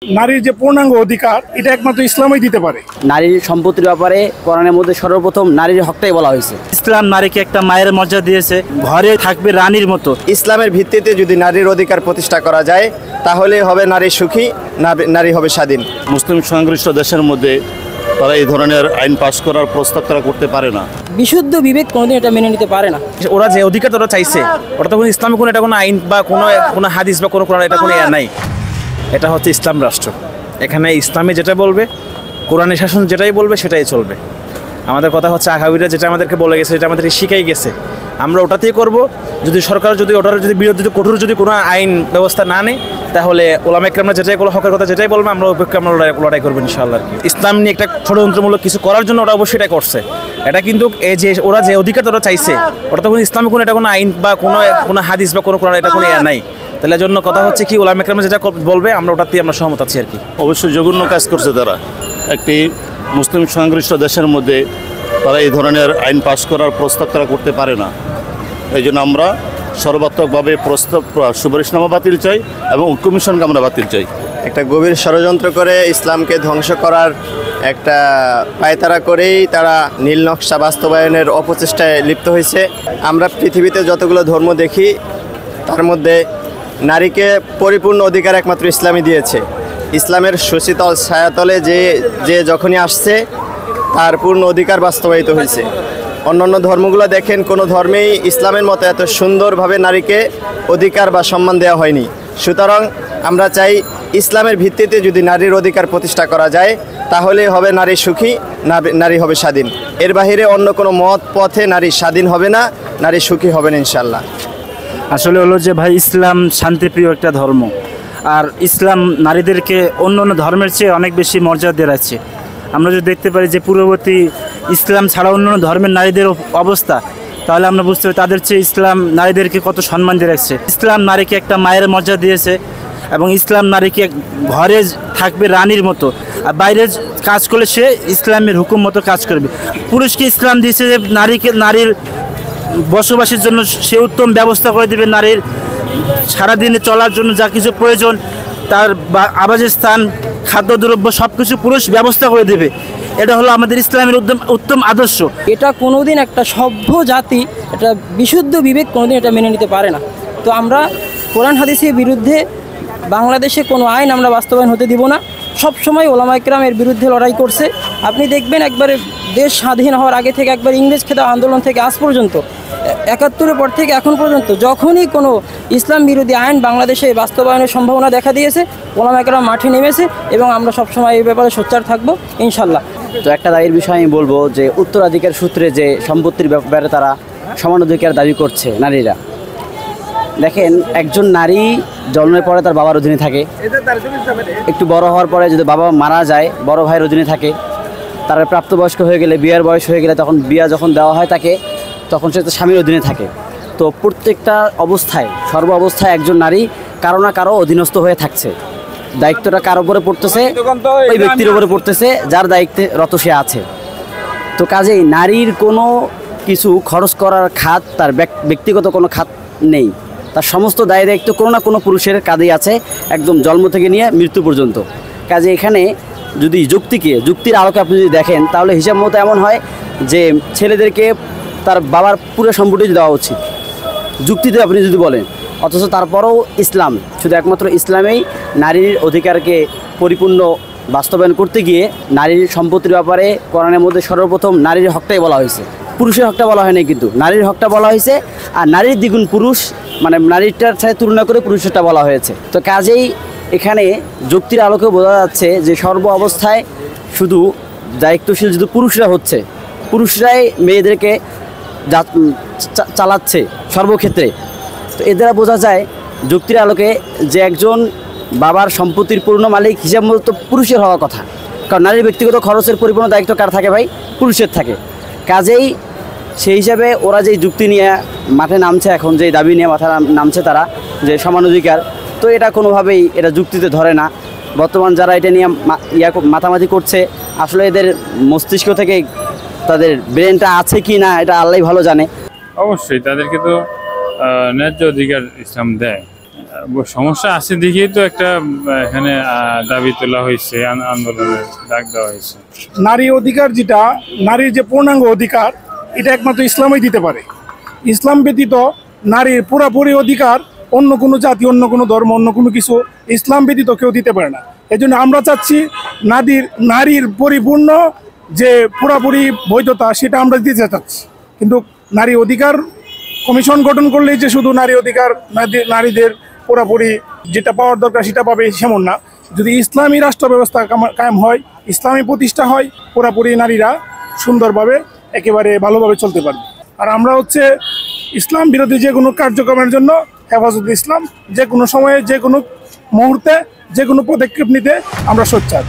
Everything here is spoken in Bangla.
নারীর যে পূর্ণাঙ্গ অধিকার এটা একমাত্র ইসলামই দিতে পারে। নারীর সম্পত্তির ব্যাপারে কোরআনের মধ্যে সর্বপ্রথম নারীর হকটাই বলা হয়েছে। ইসলাম নারীকে একটা মায়ের মর্যাদা দিয়েছে, ঘরে থাকবে রানীর মতো। ইসলামের ভিত্তিতে যদি নারীর অধিকার প্রতিষ্ঠা করা যায় তাহলে হবে নারী সুখী, নারী হবে স্বাধীন। মুসলিম সংশ্লিষ্ট দেশের মধ্যে তারা এই ধরনের আইন পাশ করার প্রস্তাব তারা করতে পারে না। বিশুদ্ধ বিবেক কোনোদিন এটা মেনে নিতে পারে না। ওরা যে অধিকার ওরা চাইছে ওটা তো কোনো ইসলামে কোনো এটা কোনো আইন বা কোনো হাদিস বা কোনো কোরআন এটা কোনো ইয়া নাই। এটা হচ্ছে ইসলাম রাষ্ট্র। এখানে ইসলামে যেটা বলবে, কোরআনের শাসন যেটাই বলবে সেটাই চলবে। আমাদের কথা হচ্ছে আকাবিরা যেটা আমাদেরকে বলে গেছে, যেটা আমাদেরকে শিখাই গেছে, আমরা ওটাতেই করব। যদি সরকার যদি ওটার যদি বিরোধী কঠোর যদি কোনো আইন ব্যবস্থা না নেয় তাহলে ওলামা ইকরামরা যেটাই হকের কথা যেটাই বলবো আমরা অপেক্ষা আমরা লড়াই করবো ইনশাআল্লাহ। ইসলাম নিয়ে একটা ষড়যন্ত্রমূলক কিছু করার জন্য ওরা অবশ্যই এটা করছে। এটা কিন্তু এই যে ওরা যে অধিকার ওরা চাইছে ওটা তো কোনো ইসলামে কোনো এটা কোনো আইন বা কোনো হাদিস বা কোনো কোরআন এটা কোনো ইয়া নাই। তাহলে জন্য কথা হচ্ছে কি ওলামা ইকরামরা যেটা বলবে আমরা ওটাতেই আমরা সহমত আছি আর কি। অবশ্যই জঘন্য কাজ করছে তারা। একটি মুসলিম সংশ্লিষ্ট দেশের মধ্যে তারা এই ধরনের আইন পাশ করার প্রস্তাব তারা করতে পারে না। এই জন্য আমরা সর্বাত্মকভাবে প্রস্তাব সুপারিশনামা বাতিল চাই এবং কমিশনকে আমরা বাতিল চাই। একটা গভীর ষড়যন্ত্র করে ইসলামকে ধ্বংস করার একটা পায়তারা করেই তারা নীল নকশা বাস্তবায়নের অপচেষ্টায় লিপ্ত হয়েছে। আমরা পৃথিবীতে যতগুলো ধর্ম দেখি তার মধ্যে নারীকে পরিপূর্ণ অধিকার একমাত্র ইসলামই দিয়েছে। ইসলামের সুশীতল ছায়াতলে যে যখনই আসছে তার পূর্ণ অধিকার বাস্তবায়িত হয়েছে। অন্যান্য ধর্মগুলো দেখেন কোনো ধর্মেই ইসলামের মতো এত সুন্দরভাবে নারীকে অধিকার বা সম্মান দেওয়া হয়নি। সুতরাং আমরা চাই ইসলামের ভিত্তিতে যদি নারীর অধিকার প্রতিষ্ঠা করা যায় তাহলে হবে নারী সুখী, নারী হবে স্বাধীন। এর বাহিরে অন্য কোনো মত পথে নারী স্বাধীন হবে না, নারী সুখী হবেন ইনশাল্লাহ। আসলে হলো যে ভাই ইসলাম শান্তিপ্রিয় একটা ধর্ম, আর ইসলাম নারীদেরকে অন্য অন্য ধর্মের চেয়ে অনেক বেশি মর্যাদা দিয়ে রাখছে। আমরা যদি দেখতে পারি যে পূর্ববর্তী ইসলাম ছাড়া অন্য ধর্মের নারীদের অবস্থা, তাহলে আমরা বুঝতে পারি তাদের চেয়ে ইসলাম নারীদেরকে কত সম্মান দিয়ে রাখছে। ইসলাম নারীকে একটা মায়ের মর্যাদা দিয়েছে এবং ইসলাম নারীকে ঘরে থাকবে রানীর মতো, আর বাইরে কাজ করলে সে ইসলামের হুকুম মতো কাজ করবে। পুরুষকে ইসলাম দিয়েছে যে নারীর বসবাসের জন্য সে উত্তম ব্যবস্থা করে দেবে। নারীর সারাদিনে চলার জন্য যা কিছু প্রয়োজন, তার আবাসের স্থান, খাদ্যদ্রব্য সব কিছু পুরুষ ব্যবস্থা করে দেবে। এটা হলো আমাদের ইসলামের উত্তম আদর্শ। এটা কোনোদিন একটা সভ্য জাতি, এটা বিশুদ্ধ বিবেক কোনোদিন এটা মেনে নিতে পারে না। তো আমরা কোরআন হাদিসের বিরুদ্ধে বাংলাদেশে কোনো আইন আমরা বাস্তবায়ন হতে দিব না। সবসময় ওলামা ইকরাম এর বিরুদ্ধে লড়াই করছে। আপনি দেখবেন একবারে দেশ স্বাধীন হওয়ার আগে থেকে একবার ইংরেজ খেতাব আন্দোলন থেকে আজ পর্যন্ত ৭১-এর পর থেকে এখন পর্যন্ত যখনই কোনো ইসলাম বিরোধী আইন বাংলাদেশে বাস্তবায়নের সম্ভাবনা দেখা দিয়েছে ওলামা ইকরাম মাঠে নেমেছে এবং আমরা সবসময় এই ব্যাপারে সোচ্চার থাকবো ইনশাল্লাহ। তো একটা দায়ের বিষয় আমি বলবো যে উত্তরাধিকার সূত্রে যে সম্পত্তির ব্যাপারে তারা সমান অধিকার দাবি করছে নারীরা। দেখেন, একজন নারী জন্মের পরে তার বাবার অধীনে থাকে, একটু বড় হওয়ার পরে যদি বাবা মারা যায় বড় ভাইয়ের অধীনে থাকে, তার প্রাপ্তবয়স্ক হয়ে গেলে বিয়ের বয়স হয়ে গেলে তখন বিয়া যখন দেওয়া হয় তাকে, তখন সে স্বামীর অধীনে থাকে। তো প্রত্যেকটা অবস্থায় সর্ব অবস্থায় একজন নারী কারো না কারো অধীনস্থ হয়ে থাকছে। দায়িত্বটা কার উপরে পড়তেছে? ওই ব্যক্তির উপরে পড়তেছে যার দায়িত্বে রত সে আছে। তো কাজেই নারীর কোনো কিছু খরচ করার খাত, তার ব্যক্তিগত কোনো খাত নেই। তার সমস্ত দায় দায়িত্ব কোনো না কোনো পুরুষের কাঁধেই আছে, একদম জন্ম থেকে নিয়ে মৃত্যু পর্যন্ত। কাজে এখানে যদি যুক্তির আলোকে আপনি যদি দেখেন তাহলে হিসাব মতো এমন হয় যে ছেলেদেরকে তার বাবার পুরো সম্পত্তি দেওয়া উচিত, যুক্তিতে আপনি যদি বলেন। অথচ তারপরেও ইসলাম, শুধু একমাত্র ইসলামেই নারীর অধিকারকে পরিপূর্ণ বাস্তবায়ন করতে গিয়ে নারীর সম্পত্তির ব্যাপারে কোরআনের মধ্যে সর্বপ্রথম নারীর হকটাই বলা হয়েছে। পুরুষের হকটা বলা হয়নি, কিন্তু নারীর হকটা বলা হয়েছে। আর নারীর দ্বিগুণ পুরুষ, মানে নারীরটার সাথে তুলনা করে পুরুষেরটা বলা হয়েছে। তো কাজেই এখানে যুক্তির আলোকে বোঝা যাচ্ছে যে সর্ব অবস্থায় শুধু দায়িত্বশীল যদি পুরুষরা হচ্ছে, পুরুষরাই মেয়েদেরকে চালাচ্ছে সর্বক্ষেত্রে। তো এর দ্বারা বোঝা যায় যুক্তির আলোকে যে একজন বাবার সম্পত্তির পূর্ণ মালিক হিসাব মতো পুরুষের হওয়ার কথা। কারণ নারীর ব্যক্তিগত খরচের পরিপূর্ণ দায়িত্ব কার থাকে ভাই? পুরুষের থাকে। কাজেই সেই হিসাবে ওরা যেই যুক্তি নিয়ে মাঠে নামছে, এখন যেই দাবি নিয়ে মাঠে নামছে তারা, যে সমান অধিকার, তো এটা কোনোভাবেই এটা যুক্তিতে ধরে না। বর্তমান যারা এটা নিয়ে মাতামাতি করছে, আসলে এদের মস্তিষ্ক থেকে তাদের ব্রেনটা আছে কি না এটা আল্লাহই ভালো জানে। অবশ্যই তাদেরকে তো ন্যায্য অধিকার ইসলাম দেয়। সমস্যা আছে দিকেই তো একটা এখানে দাবি তোলা হয়েছে, আন্দোলনের ডাক দেওয়া হয়েছে। নারী অধিকার যেটা, নারীর যে পূর্ণাঙ্গ অধিকার, এটা একমাত্র ইসলামই দিতে পারে। ইসলাম ব্যতীত নারীর পুরোপুরি অধিকার অন্য কোনো জাতি, অন্য কোনো ধর্ম, অন্য কোনো কিছু ইসলাম ব্যতীত কেউ দিতে পারে না। এই জন্য আমরা চাচ্ছি নারীর পরিপূর্ণ যে পুরোপুরি বৈধতা সেটা আমরা দিতে চাচ্ছি। কিন্তু নারী অধিকার কমিশন গঠন করলেই যে শুধু নারী অধিকার, নারীদের পুরোপুরি যেটা পাওয়ার দরকার সেটা পাবে সেমন না। যদি ইসলামী রাষ্ট্র ব্যবস্থা কায়েম হয়, ইসলামী প্রতিষ্ঠা হয়, পুরোপুরি নারীরা সুন্দরভাবে একেবারে ভালোভাবে চলতে পারবে। আর আমরা ইসলাম বিরোধী যে কোনো কার্যক্রমের জন্য হেফাজতে ইসলাম যে কোনো সময়ে, যে কোনো মুহূর্তে, যে কোনো পদক্ষেপ নিতে আমরা সোচ্চার।